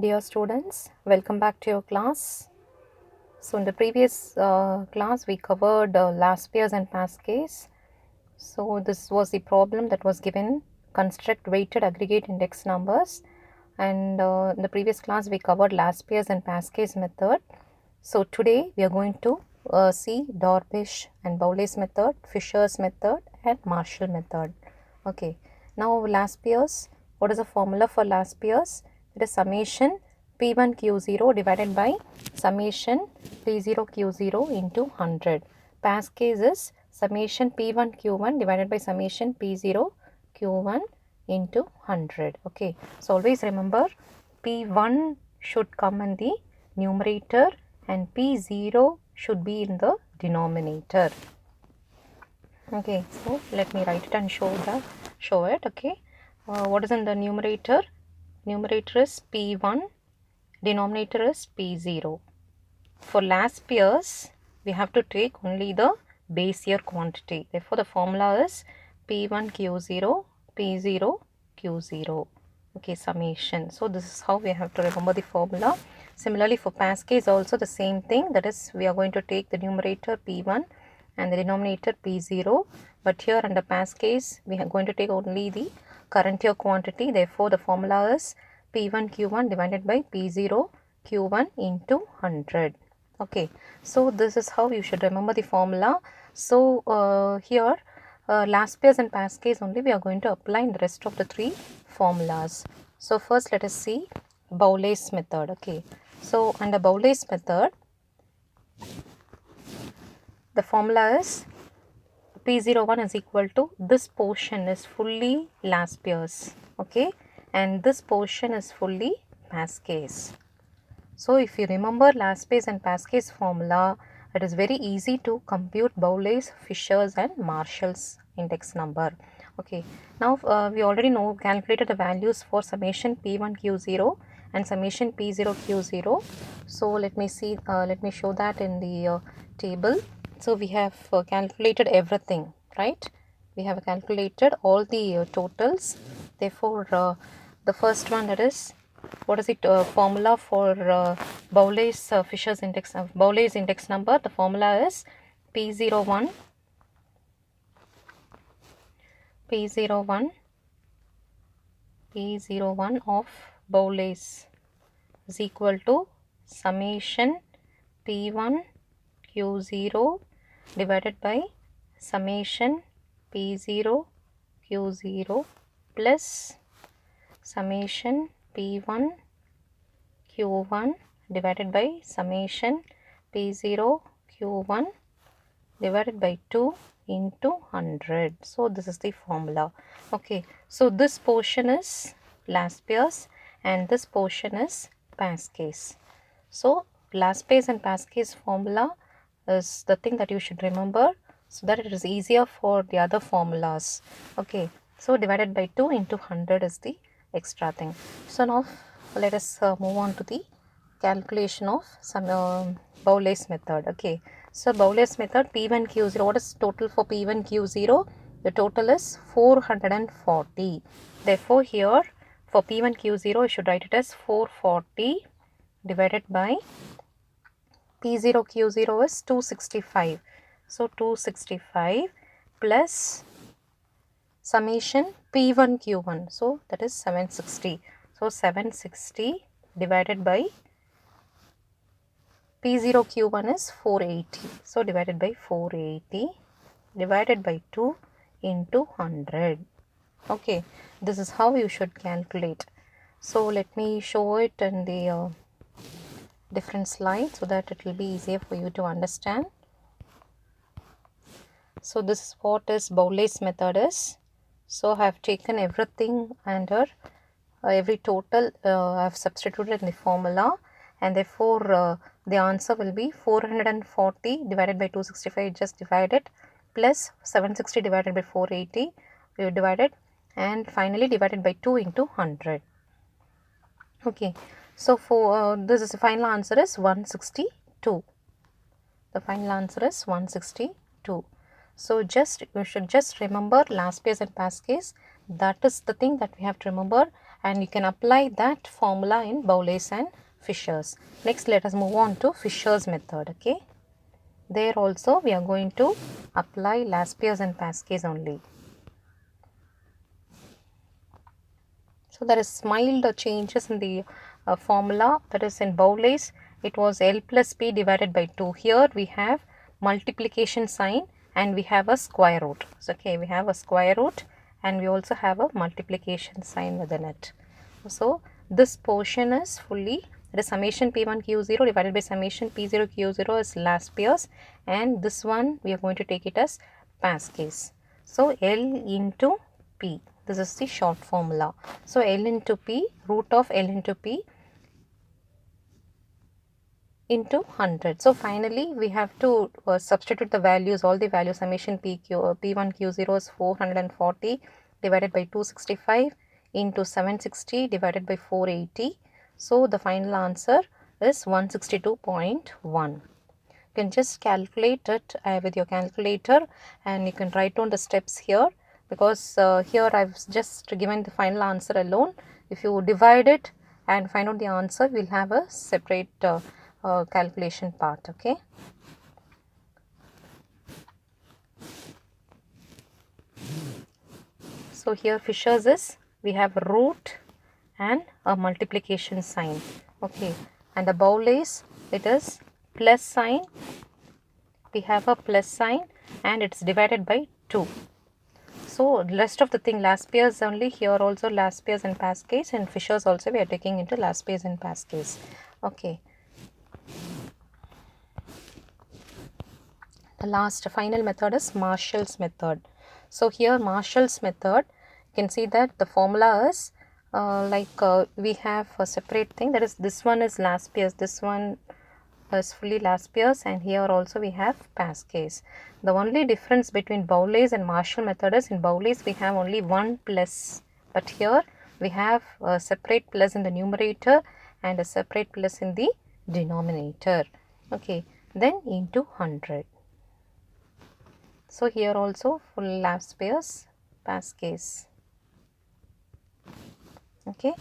Dear students, welcome back to your class. So in the previous class we covered last pairs and past case. So this was the problem that was given, construct weighted aggregate index numbers, and in the previous class we covered last pairs and past case method. So today we are going to see Dorbish and Bowley's method, Fisher's method and Marshall method. Okay, now last pairs, what is the formula for last pairs? It is summation P1 Q0 divided by summation P0 Q0 into 100. Past case is summation P1 Q1 divided by summation P0 Q1 into 100. Okay, so always remember P1 should come in the numerator and P0 should be in the denominator. Okay, so let me write it and show it. Okay, what is in the numerator? Numerator is P1, denominator is P0. For last pairs, we have to take only the base year quantity. Therefore, the formula is P1 Q0, P0 Q0. Okay, summation. So this is how we have to remember the formula. Similarly, for past case also the same thing. That is, we are going to take the numerator P1 and the denominator P0. But here under past case, we are going to take only the current year quantity. Therefore, the formula is P1 Q1 divided by P0 Q1 into 100. Okay, so this is how you should remember the formula. So here last pairs and past case only we are going to apply in the rest of the three formulas. So first let us see Bowley's method. Okay, so under Bowley's method the formula is P01 is equal to this portion is fully last pairs. Okay, and this portion is fully past case. So if you remember last case and past case formula, it is very easy to compute Bowley's, Fisher's and Marshall's index number. Okay, now we already know calculated the values for summation P1 Q0 and summation P0 Q0. So let me see, let me show that in the table. So we have calculated everything, right? We have calculated all the totals. Therefore, the first one, that is, what is it formula for Bowley's Fisher's index Bowley's index number? The formula is P01 of Bowley's is equal to summation P1 Q0 divided by summation P0 Q0 plus summation P1 Q1 divided by summation P0 Q1 divided by 2 into 100. So this is the formula. Okay, so this portion is last pairs and this portion is past case. So last pairs and past case formula is the thing that you should remember so that it is easier for the other formulas. Okay, so divided by 2 into 100 is the extra thing. So now let us move on to the calculation of some Bowley's method. Okay, so Bowley's method P1 Q0, what is total for P1 Q0? The total is 440. Therefore here for P1 Q0 you should write it as 440 divided by P0 Q0 is 265. So 265 plus summation P1 Q1. So that is 760. So 760 divided by P0 Q1 is 480. So divided by 480 divided by 2 into 100. Okay, this is how you should calculate. So let me show it in the different slide so that it will be easier for you to understand. So this is what is Bowley's method is. So I have taken everything under every total I have substituted in the formula, and therefore the answer will be 440 divided by 265, just divide it, plus 760 divided by 480, we have divided, and finally divided by 2 into 100. Okay, so for this is the final answer is 162. The final answer is 162. So you should just remember last case and past case. That is the thing that we have to remember, and you can apply that formula in Bowley's and Fisher's. Next, let us move on to Fisher's method. Okay, there also we are going to apply Laspier's and Pasquet's only. So there is mild changes in the formula. That is, in Bowley's it was L plus P divided by 2. Here we have multiplication sign and we have a square root. So okay, we have a square root and we also have a multiplication sign within it. So this portion is fully, that is summation P1 Q0 divided by summation P0 Q0 is Laspier's, and this one we are going to take it as Pasquet's. So L into P, this is the short formula. So L into P, root of L into P into 100. So finally we have to substitute the values, all the values. Summation P1 Q0 is 440 divided by 265 into 760 divided by 480. So the final answer is 162.1. You can just calculate it with your calculator, and you can write down the steps here, because here I've just given the final answer alone. If you divide it and find out the answer, we'll have a separate calculation part. Okay. So here Fisher's is, we have root and a multiplication sign. Okay, and the Bowley's, it is plus sign, we have a plus sign and it's divided by 2. So rest of the thing Laspier's only, here also Laspier's and Pasquet's, and Fisher's also we are taking into Laspier's and Pasquet's. Okay. The last final method is Marshall's method. So here Marshall's method, you can see that the formula is we have a separate thing, that is this one is Laspier's, this one is fully Laspier's, and here also we have Pasquet's. The only difference between Bowley's and Marshall method is, in Bowley's we have only one plus, but here we have a separate plus in the numerator and a separate plus in the denominator. Okay, then into 100. So here also full Laspier's, Pasquet's. Okay,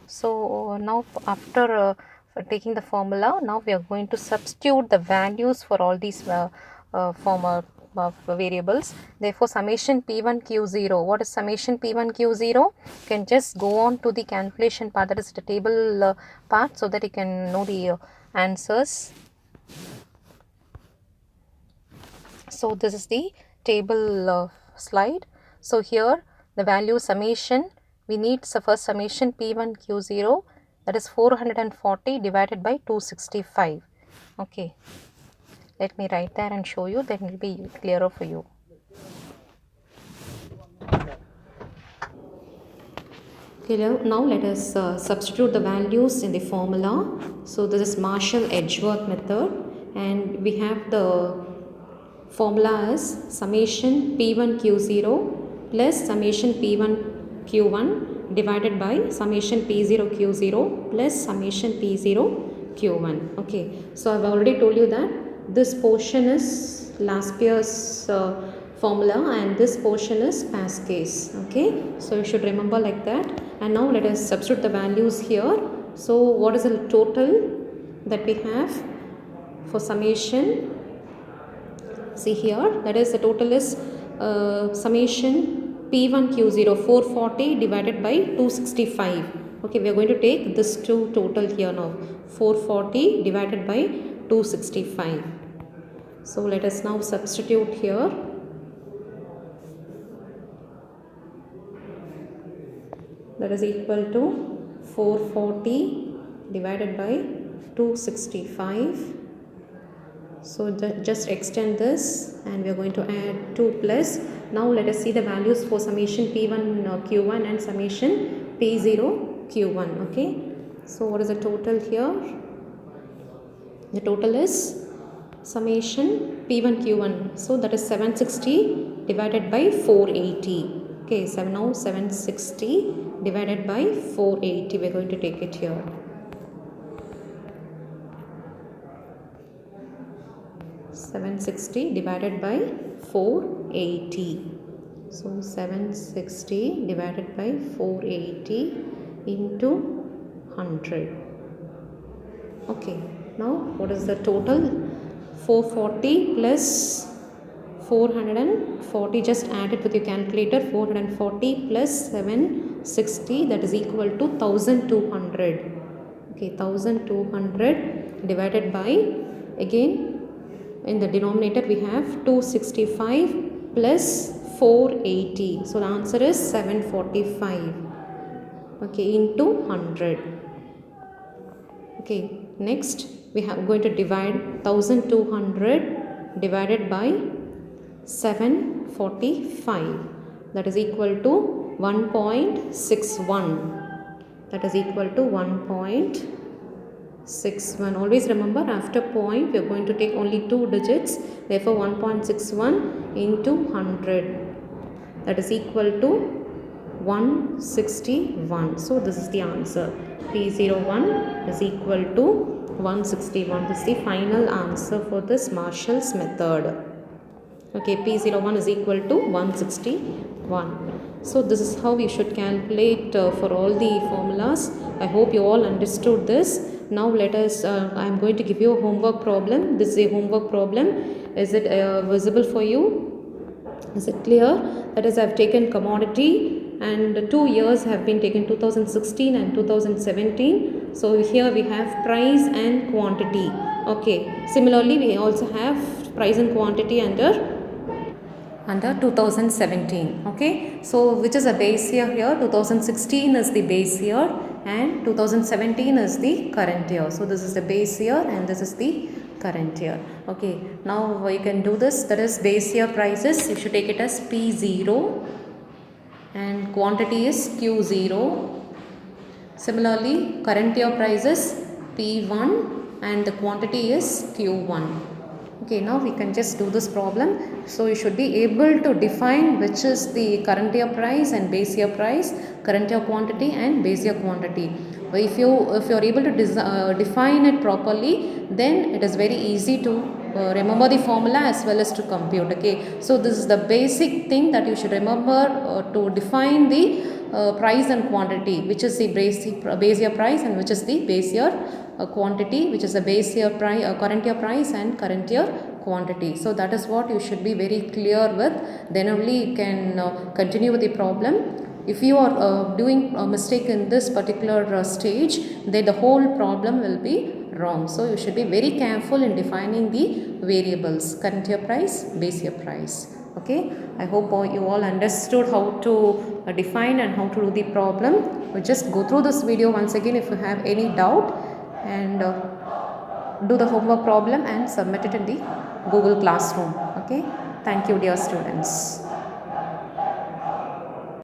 so now after taking the formula, now we are going to substitute the values for all these variables. Therefore, summation P1 Q0. What is summation P1 Q0? You can just go on to the calculation part, that is the table part, so that you can know the answers. So this is the table slide. So here the value summation, we need first summation P1 Q0, that is 440 divided by 265. Okay, let me write there and show you, then it will be clearer for you. Okay, now let us substitute the values in the formula. So this is Marshall-Edgeworth method, and we have the formula is summation P1 Q0 plus summation P1 Q1 divided by summation P0 Q0 plus summation P0 Q1. Okay, so I've already told you that this portion is Laspier's formula and this portion is Pasquet's. Okay, so you should remember like that. And now let us substitute the values here. So what is the total that we have for summation? See here, that is the total is summation P1 Q0 440 divided by 265. Okay, we are going to take this two total here now, 440 divided by 265. So let us now substitute here. That is equal to 440 divided by 265. So just extend this and we are going to add 2 plus. Now let us see the values for summation P1 Q1 and summation P0 Q1. Okay, so what is the total here? The total is summation P1 Q1. So that is 760 divided by 480. Okay, so now 760 divided by 480. We are going to take it here. 760 divided by 480. So 760 divided by 480 into 100. Okay, now what is the total? 440 plus 440, just add it with your calculator. 440 plus 760, that is equal to 1200. Okay, 1200 divided by, again in the denominator we have 265 plus 480, so the answer is 745. Okay, into 100. Okay, next we have going to divide 1200 divided by 745, that is equal to 1.61. That is equal to 1.61. Always remember, after point we are going to take only 2 digits, therefore 1.61 into 100, that is equal to 161. So this is the answer. P01 is equal to 161. This is the final answer for this Marshall's method. Okay, P01 is equal to 161. So this is how we should calculate for all the formulas. I hope you all understood this. Now let us, I am going to give you a homework problem. This is a homework problem. Is it visible for you? Is it clear? That is, I have taken commodity and 2 years have been taken, 2016 and 2017. So here we have price and quantity. Okay, similarly we also have price and quantity under 2017. Okay, so which is a base year here? 2016 is the base year and 2017 is the current year. So this is the base year and this is the current year. Okay, now you can do this. That is, base year prices, you should take it as P0 and quantity is Q0. Similarly, current year prices P1 and the quantity is Q1. Okay, now we can just do this problem. So you should be able to define which is the current year price and base year price, current year quantity and base year quantity. If you are able to define it properly, then it is very easy to remember the formula as well as to compute. Okay, so this is the basic thing that you should remember to define the price and quantity, which is the base year price and which is the base year quantity, which is the base year price, current year price and current year quantity. So that is what you should be very clear with. Then only you can continue with the problem. If you are doing a mistake in this particular stage, then the whole problem will be wrong. So you should be very careful in defining the variables, current year price, base year price. Okay, I hope you all understood how to define and how to do the problem. We just go through this video once again if you have any doubt, and do the homework problem and submit it in the Google Classroom. Okay, thank you dear students.